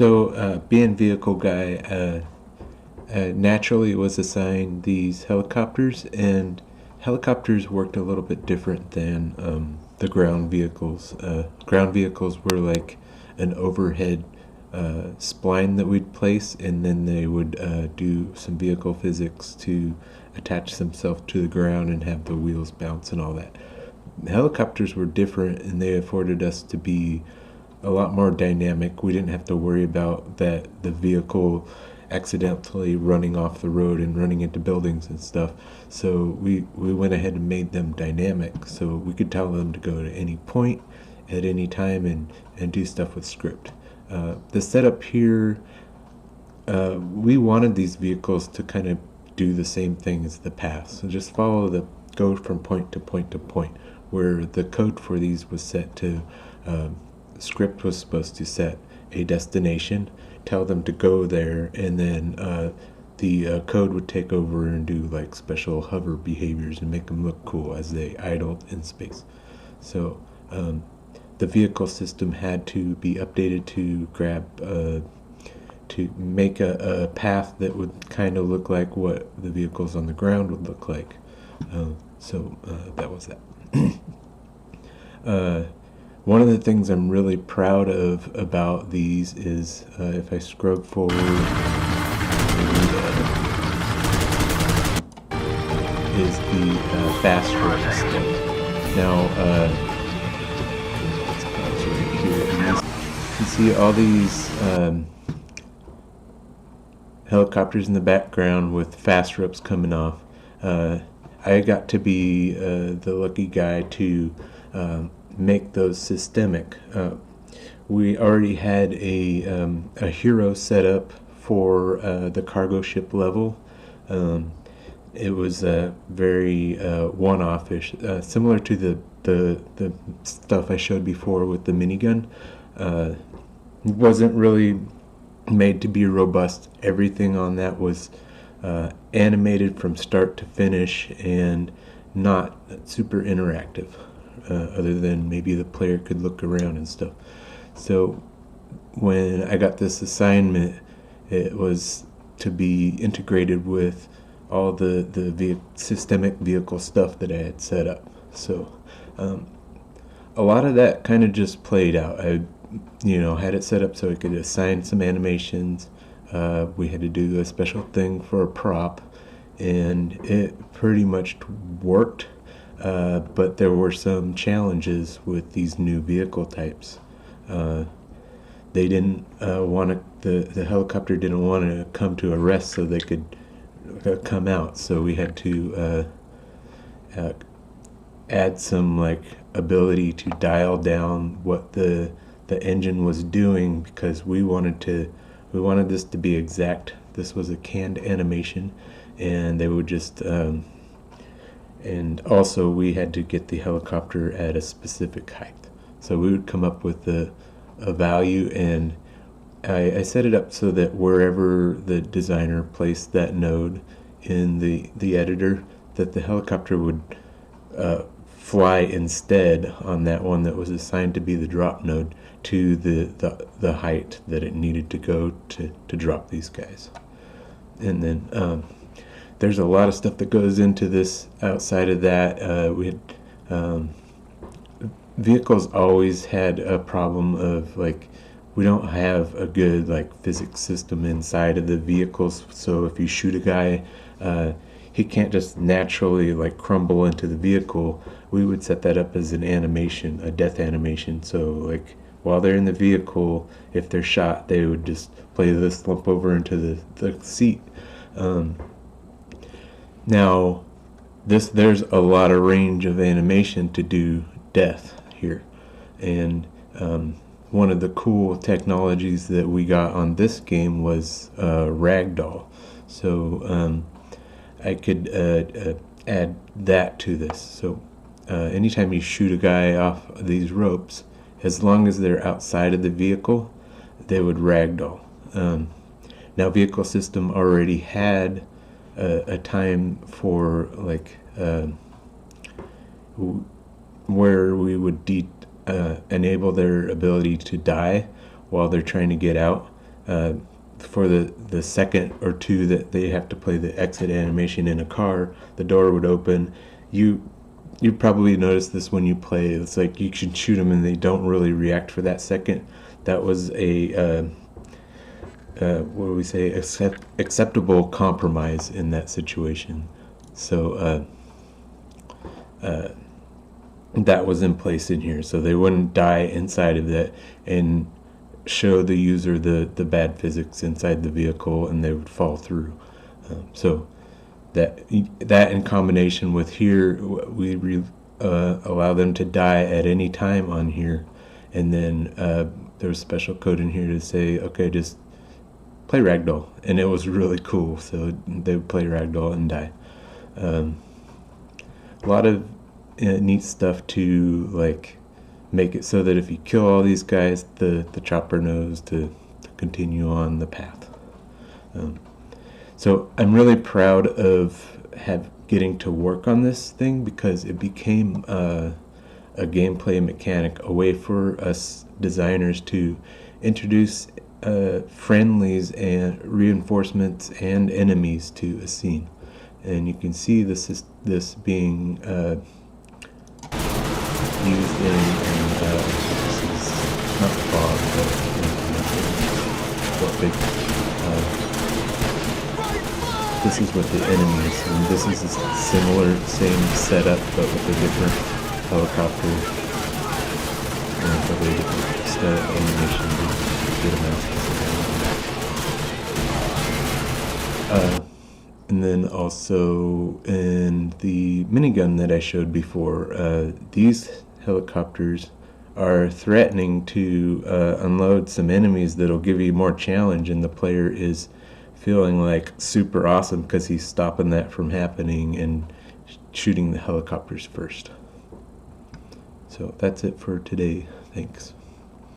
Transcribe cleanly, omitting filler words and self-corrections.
Being vehicle guy, naturally was assigned these helicopters, and helicopters worked a little bit different than the ground vehicles. Ground vehicles were like an overhead spline that we'd place, and then they would do some vehicle physics to attach themselves to the ground and have the wheels bounce and all that. Helicopters were different, and they afforded us to be a lot more dynamic. We didn't have to worry about that the vehicle accidentally running off the road and running into buildings and stuff. So we went ahead and made them dynamic, so we could tell them to go to any point at any time and do stuff with script. The setup here, we wanted these vehicles to kind of do the same thing as the past. So just go from point to point to point, where the code for these was set to, script was supposed to set a destination, tell them to go there, and then the code would take over and do like special hover behaviors and make them look cool as they idled in space. So the vehicle system had to be updated to to make a path that would kind of look like what the vehicles on the ground would look like. That was that. One of the things I'm really proud of about these is, if I scrub forward, is the fast rope step. Now, let's pause right here. You can see all these helicopters in the background with fast ropes coming off. I got to be the lucky guy to make those systemic. We already had a hero set up for the cargo ship level. It was very one-off-ish, similar to the stuff I showed before with the minigun. It wasn't really made to be robust. Everything on that was animated from start to finish and not super interactive, other than maybe the player could look around and stuff. So when I got this assignment, it was to be integrated with all the systemic vehicle stuff that I had set up. So a lot of that kind of just played out. I had it set up so I could assign some animations. We had to do a special thing for a prop, and it pretty much worked. But there were some challenges with these new vehicle types. They didn't the helicopter didn't want to come to a rest so they could come out. So we had to add some ability to dial down what the engine was doing, because we wanted this to be exact. This was a canned animation, and they would just and also we had to get the helicopter at a specific height. So we would come up with a value, and I set it up so that wherever the designer placed that node in the editor, that the helicopter would fly instead on that one that was assigned to be the drop node to the height that it needed to go to drop these guys. And then there's a lot of stuff that goes into this outside of that. We had vehicles always had a problem of we don't have a good physics system inside of the vehicles. So if you shoot a guy, he can't just naturally crumble into the vehicle. We would set that up as an animation, a death animation. So while they're in the vehicle, if they're shot, they would just play this slump over into the seat. Now, there's a lot of range of animation to do death here, and one of the cool technologies that we got on this game was ragdoll. So I could add that to this. So anytime you shoot a guy off these ropes, as long as they're outside of the vehicle, they would ragdoll. Now, vehicle system already had a time for where we would enable their ability to die while they're trying to get out. for the second or two that they have to play the exit animation in a car, the door would open. You probably noticed this when you play. It's like you can shoot them and they don't really react for that second. That was a what do we say, acceptable compromise in that situation. So that was in place in here, so they wouldn't die inside of that and show the user the bad physics inside the vehicle, and they would fall through. So that in combination with here, we allow them to die at any time on here, and then there's special code in here to say, okay, just play ragdoll, and it was really cool. So they would play ragdoll and die. A lot of neat stuff to like make it so that if you kill all these guys, the chopper knows to continue on the path. So I'm really proud of getting to work on this thing, because it became a gameplay mechanic, a way for us designers to introduce friendlies and reinforcements and enemies to a scene. And you can see this being used in this is not fog, but this is with the enemies, and this is a same setup but with a different helicopter and a very different animation to get a mouse. And then also in the minigun that I showed before, these helicopters are threatening to unload some enemies that'll give you more challenge, and the player is feeling like super awesome because he's stopping that from happening and shooting the helicopters first. So that's it for today. Thanks.